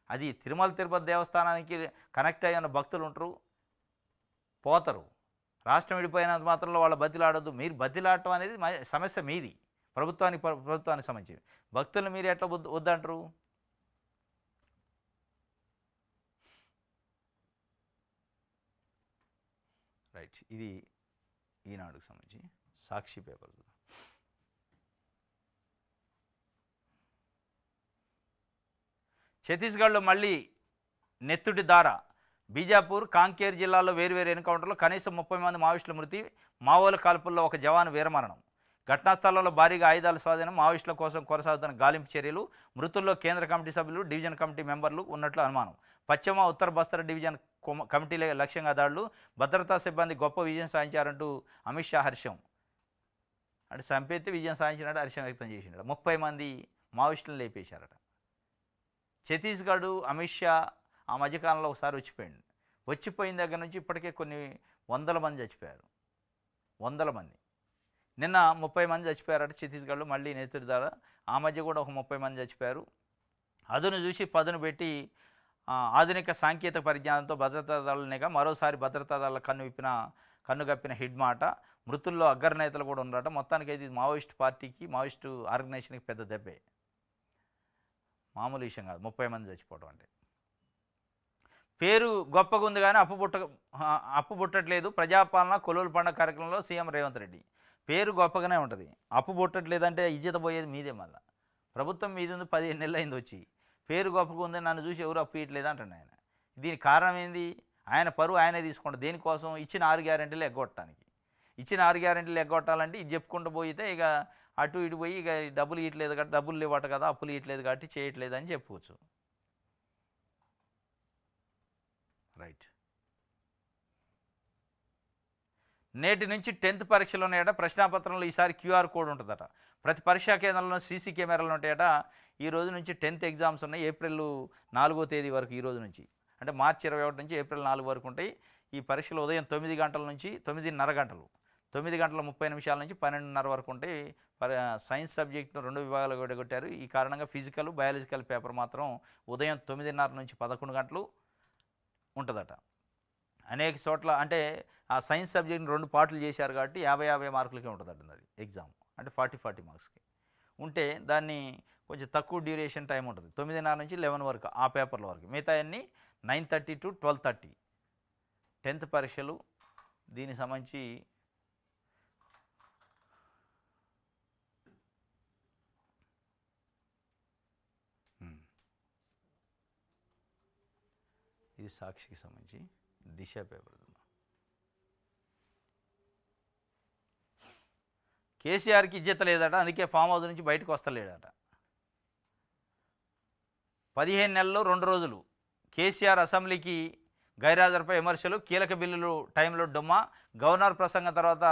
అది తిరుమల తిరుపతి దేవస్థానానికి కనెక్ట్ అయిన భక్తులు ఉంటారు, పోతారు. రాష్ట్రం విడిపోయినంత మాత్రంలో వాళ్ళ బతిలాడొద్దు. మీరు బతిలాడటం అనేది సమస్య మీది, ప్రభుత్వానికి సంబంధించి. భక్తులు మీరు ఎట్లా వద్దంటారు? రైట్, ఇది ఈనాడుకు సంబంధించి సాక్షి పేపర్. ఛత్తీస్గఢ్లో మళ్ళీ నెత్తుటి దార. బీజాపూర్, కాంకేర్ జిల్లాల్లో వేర్వేరు ఎన్కౌంటర్లో కనీసం 30 మంది మావోయిస్టుల మృతి, మావోల కాల్పుల్లో ఒక జవాను వీరమరణం. ఘటనా స్థలంలో భారీగా ఆయుధాల స్వాధీనం, మావోయిస్టుల కోసం కొనసాగుతున్న గాలింపు చర్యలు. మృతుల్లో కేంద్ర కమిటీ సభ్యులు, డివిజన్ కమిటీ మెంబర్లు ఉన్నట్లు అనుమానం. పశ్చిమ ఉత్తర బస్తర్ డివిజన్ కమిటీల లక్ష్యంగా దాడులు, భద్రతా సిబ్బంది గొప్ప విజయం సాధించారంటూ అమిత్ షా హర్షం. అంటే చంపేస్తే విజయం సాధించినట్టు హర్షం వ్యక్తం చేసినాడు. 30 మంది మావోయిస్టులను లేపేశారట. ఛత్తీస్గఢ్ అమిత్ షా ఆ మధ్యకాలంలో ఒకసారి వచ్చిపోయిన దగ్గర నుంచి ఇప్పటికే కొన్ని 100 మంది చచ్చిపోయారు. 100 మంది. నిన్న 30 మంది చచ్చిపోయారట ఛత్తీస్గఢ్లో. మళ్ళీ నేతృదార ఆ మధ్య కూడా ఒక 30 మంది చచ్చిపోయారు. అదును చూసి పదును పెట్టి ఆధునిక సాంకేతిక పరిజ్ఞానంతో భద్రతా దళాలనేగా మరోసారి భద్రతా దళాల కన్నుగప్పిన హిడ్ మాట. మృతుల్లో అగ్రనేతలు కూడా ఉన్నారట. మొత్తానికి అయితే ఇది మావోయిస్ట్ పార్టీకి, మావోయిస్టు ఆర్గనైజేషన్కి పెద్ద దెబ్బే, మామూలు విషయం కాదు 30 మంది చచ్చిపోవడం అంటే. పేరు గొప్పగా ఉంది కానీ అప్పు పుట్టట్లేదు. ప్రజాపాలన కొలువుల పండుగ కార్యక్రమంలో సీఎం రేవంత్ రెడ్డి. పేరు గొప్పగానే ఉంటుంది, అప్పు పుట్టట్లేదంటే ఇజ్జత పోయేది మీదే. మళ్ళీ ప్రభుత్వం మీద ఉంది, 15 నెలలు అయింది వచ్చి. పేరు గొప్పగా ఉంది, నన్ను చూసి ఎవరు అప్పు ఇవ్వట్లేదు అంటాడు ఆయన. దీనికి కారణం ఏంది? ఆయన పరువు ఆయనే తీసుకుంటాడు. దేనికోసం? ఇచ్చిన 6 గ్యారెంటీలు ఎగ్గొట్టడానికి. ఇచ్చిన 6 గ్యారెంటీలు ఎగ్గొట్టాలంటే ఇది చెప్పుకుంటూ పోయితే ఇక అటు ఇటు పోయి ఇక డబ్బులు ఇవ్వట్లేదు కాబట్టి, డబ్బులు ఇవ్వట కదా, అప్పులు ఇవ్వట్లేదు కాబట్టి చేయట్లేదు అని చెప్పుకోవచ్చు. రైట్. నేటి నుంచి 10th పరీక్షలు ఉన్నాయట. ప్రశ్నాపత్రంలో ఈసారి క్యూఆర్ కోడ్ ఉంటుందట. ప్రతి పరీక్షా కేంద్రంలో సీసీ కెమెరాలు ఉంటాయట. ఈ రోజు నుంచి 10th ఎగ్జామ్స్ ఉన్నాయి. ఏప్రిల్ 4వ తేదీ వరకు ఈ రోజు నుంచి, అంటే మార్చి 21 నుంచి ఏప్రిల్ 4 వరకు ఉంటాయి. ఈ పరీక్షలు ఉదయం 9 గంటల నుంచి 9:30 గంటలు, 9 గంటల 30 నిమిషాల నుంచి 12:30 వరకు ఉంటాయి. సైన్స్ సబ్జెక్టును 2 విభాగాలుగా విడగొట్టారు. ఈ కారణంగా ఫిజికల్, బయాలజికల్ పేపర్ మాత్రం ఉదయం 9:30 నుంచి 11 గంటలు ఉంటుందట. అనేక చోట్ల అంటే ఆ సైన్స్ సబ్జెక్ట్ని 2 పార్ట్లు చేశారు కాబట్టి 50 మార్కులకే ఉంటుందట అది ఎగ్జామ్. అంటే 40 మార్క్స్కి ఉంటే దాన్ని కొంచెం తక్కువ డ్యూరేషన్ టైం ఉంటుంది. 9:30 నుంచి 11 వరకు ఆ పేపర్ల వరకు. మిగతా అన్నీ 9:30 to 12:30 10th పరీక్షలు. దీనికి సంబంధించి ఇది సాక్షికి సంబంధించి దిశ పేపర్. కేసీఆర్కి ఇజ్జత లేదట, అందుకే ఫామ్ హౌస్ నుంచి బయటకు వస్తలేడట. 15 నెలల్లో 2 రోజులు కేసీఆర్ అసెంబ్లీకి గైరాజర్పై విమర్శలు. కీలక బిల్లులు టైంలో డుమ్మ. గవర్నర్ ప్రసంగం తర్వాత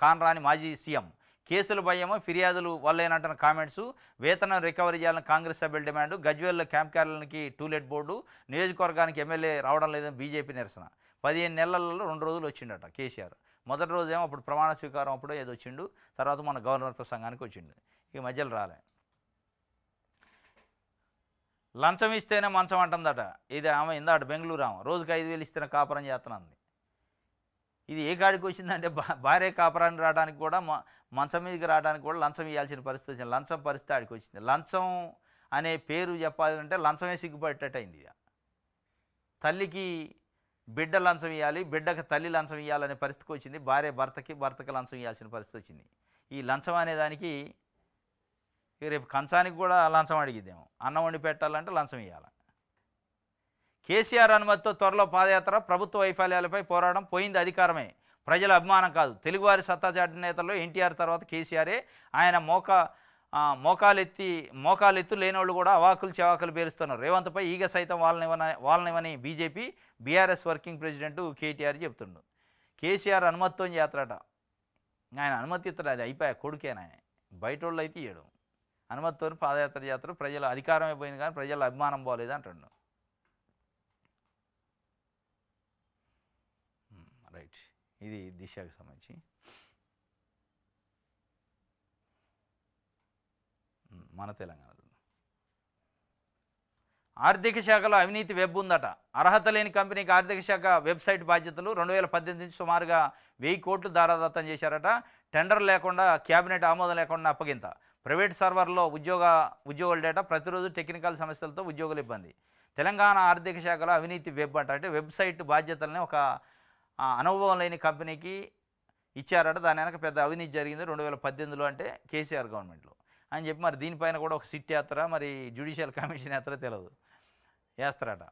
కాన్రాని మాజీ సీఎం. కేసులు భయమో ఫిర్యాదులు వల్లేనంటున్న కామెంట్స్. వేతనం రికవరీ చేయాలని కాంగ్రెస్ సభ్యుల డిమాండ్. గజ్వేల్లో క్యాంప్ కార్యాలయానికి టూలెట్ బోర్డు. నియోజకవర్గానికి ఎమ్మెల్యే రావడం లేదని బీజేపీ నిరసన. 15 నెలలలో 2 రోజులు వచ్చిండట కేసీఆర్. మొదటి రోజేమో అప్పుడు ప్రమాణ స్వీకారం అప్పుడు ఏదో వచ్చిండు, తర్వాత మన గవర్నర్ ప్రసంగానికి వచ్చిండు. ఇక మధ్యలో రాలే. లంచం ఇస్తేనే మంచం అంటుందట. ఇది ఆమె ఇందాట బెంగళూరు ఆమె రోజుకి 5,000 ఇస్తేనే కాపురం చేస్తున్నది. ఇది ఏ కాడికి వచ్చిందంటే భార్య కాపురానికి రావడానికి కూడా మంచం మీదకి రావడానికి కూడా లంచం ఇవ్వాల్సిన పరిస్థితి వచ్చింది. లంచం పరిస్థితి ఆడికి వచ్చింది. లంచం అనే పేరు చెప్పాలంటే లంచమే సిగ్గుపడేటట్టు అయింది. ఇక తల్లికి బిడ్డ లంచం ఇవ్వాలి, బిడ్డకి తల్లి లంచం ఇవ్వాలనే పరిస్థితికి వచ్చింది. భార్య భర్తకి లంచం ఇవ్వాల్సిన పరిస్థితి వచ్చింది. ఈ లంచం అనే దానికి రేపు కంచానికి కూడా లంచం అడిగిద్దేమో. అన్నం వండి పెట్టాలంటే లంచం ఇవ్వాలి. కేసీఆర్ అనుమతితో త్వరలో పాదయాత్ర. ప్రభుత్వ వైఫల్యాలపై పోరాటం. పోయింది అధికారమే, ప్రజల అభిమానం కాదు. తెలుగువారి సత్తా చాటిన నేతల్లో ఎన్టీఆర్ తర్వాత కేసీఆరే. ఆయన మోకాలెత్తు లేనోళ్ళు కూడా అవాకులు చెవాకులు పేరుస్తున్నారు. రేవంత్పై ఈగ సైతం వాళ్ళనివని BJP BRS working president KTR చెప్తుండు. కేసీఆర్ అనుమతితో చేస్తారట. ఆయన అనుమతి ఇస్తాడు, అది అయిపోయా కొడుకేనా. బయట వాళ్ళు అయితే ఇయ్యడు. అనుమతితో పాదయాత్ర చేస్తారు. ప్రజల అధికారమే పోయింది కానీ ప్రజల అభిమానం పోలేదు అంటుండు. రైట్, ఇది దిశకు సంబంధించి. మన తెలంగాణ ఆర్థిక శాఖలో అవినీతి వెబ్ ఉందట. అర్హత లేని కంపెనీకి ఆర్థిక శాఖ వెబ్సైట్ బాధ్యతలు. 2018 నుంచి సుమారుగా 1000 కోట్లు దారాదత్తం చేశారట. టెండర్ లేకుండా, క్యాబినెట్ ఆమోదం లేకుండా అప్పగింత. ప్రైవేట్ సర్వర్లో ఉద్యోగుల డేటా. ప్రతిరోజు టెక్నికల్ సమస్యలతో ఉద్యోగుల ఇబ్బంది. తెలంగాణ ఆర్థిక శాఖలో అవినీతి వెబ్ అంటే వెబ్సైట్ బాధ్యతలని ఒక అనుభవం లేని కంపెనీకి ఇచ్చారట. దాని వెనక పెద్ద అవినీతి జరిగింది 2018లో, అంటే కేసీఆర్ గవర్నమెంట్లో అని చెప్పి. మరి దీనిపైన కూడా ఒక సిట్ యాత్ర, మరి జ్యుడిషియల్ కమిషన్ యాత్ర తెలియదు వేస్తారట.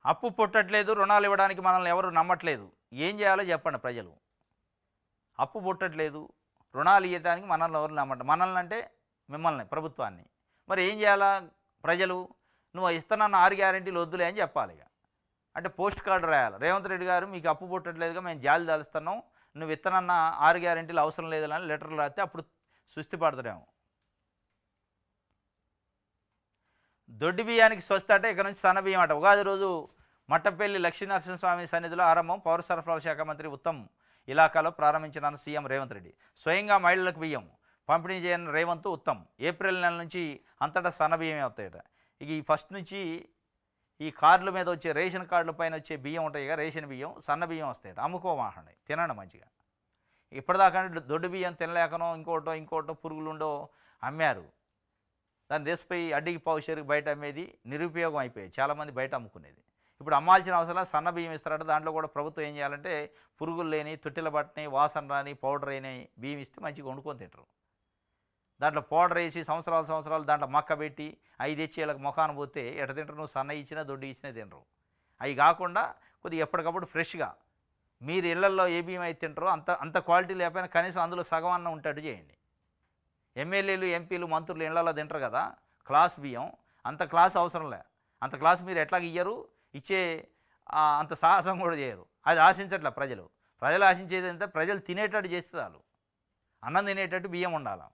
అప్పు పుట్టట్లేదు, రుణాలు ఇవ్వడానికి మనల్ని ఎవరు నమ్మట్లేదు. ఏం చేయాలో చెప్పండి ప్రజలు. అప్పు పుట్టట్లేదు, రుణాలు ఇవ్వడానికి మనల్ని ఎవరు నమ్మంట. మనల్ని అంటే మిమ్మల్ని, ప్రభుత్వాన్ని. మరి ఏం చేయాలా ప్రజలు? నువ్వు ఇస్తానన్న 6 గ్యారెంటీలు వద్దులే అని చెప్పాలి. ఇక అంటే పోస్ట్ కార్డు రాయాలి. రేవంత్ రెడ్డి గారు మీకు అప్పు పుట్టట్లేదుగా, మేము జాలి దాలుస్తున్నాం, నువ్వు ఇస్తానన్న 6 గ్యారెంటీలు అవసరం లేదని లెటర్లు రాస్తే అప్పుడు సుస్థి పడతాడేమో. దొడ్డి బియ్యానికి స్వస్థ అంటే ఇక నుంచి సన్న బియ్యం అట. ఉగాది రోజు మట్టపల్లి లక్ష్మీనరసింహస్వామి సన్నిధిలో ఆరంభం. పౌర సరఫరాల శాఖ మంత్రి ఉత్తమ్ ఇలాకాలో ప్రారంభించిన సీఎం రేవంత్ రెడ్డి. స్వయంగా మహిళలకు బియ్యం పంపిణీ చేయని రేవంత్, ఉత్తమ్. ఏప్రిల్ నెల నుంచి అంతటా సన్న బియ్యమే వస్తాయట. ఇక ఈ ఫస్ట్ నుంచి ఈ కార్డుల మీద వచ్చే రేషన్ కార్డుల పైన వచ్చే బియ్యం ఉంటాయి కదా, రేషన్ బియ్యం, సన్న బియ్యం వస్తాయట. అమ్ముకోమాకండి, తినండి మంచిగా. ఇప్పటిదాకా దొడ్డు బియ్యం తినలేకనో ఇంకోటో పురుగులుండో అమ్మారు. దాని దేశపై అడ్డికి పౌషరికి బయట అమ్మేది నిరుపయోగం అయిపోయాయి. చాలామంది బయట అమ్ముకునేది. ఇప్పుడు అమ్మాల్సిన అవసరం సన్న బియ్యం ఇస్తారట. దాంట్లో కూడా ప్రభుత్వం ఏం చేయాలంటే పురుగులు లేని, తొట్టెల బట్టని, వాసన రాని, పౌడర్ అయిన బియ్యం ఇస్తే మంచిగా వండుకొని తింటారు. దాంట్లో పౌడర్ వేసి సంవత్సరాలు దాంట్లో మక్క పెట్టి 5 తెచ్చి వీళ్ళకి మొఖాన్ని పోతే ఎట తింటారు? నువ్వు సన్న ఇచ్చినా దొడ్డు ఇచ్చినా తినరు. అవి కాకుండా కొద్దిగా ఎప్పటికప్పుడు ఫ్రెష్గా మీరు ఇళ్లల్లో ఏ బియ్యం అయితే తింటారో అంత క్వాలిటీ లేకపోయినా కనీసం అందులో సగం అన్న ఉంటాడు చేయండి. ఎమ్మెల్యేలు, ఎంపీలు, మంత్రులు ఇళ్లలో తింటారు కదా క్లాస్ బియ్యం, అంత క్లాస్ అవసరం లే. అంత క్లాస్ మీరు ఎట్లాగ ఇయ్యరు, ఇచ్చే అంత సాహసం కూడా చేయరు. అది ఆశించట్లే ప్రజలు. ప్రజలు ఆశించేది ఎంత, ప్రజలు తినేటట్టు చేస్తే చాలు, అన్నం తినేటట్టు బియ్యం ఉండాలి.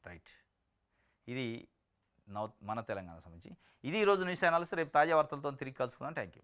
రైట్, ఇది మన తెలంగాణ సంబంధించి ఇది ఈరోజు న్యూస్ అనాలిసిస్. రేపు తాజా వార్తలతో తిరిగి కలుసుకుందాం. Thank you.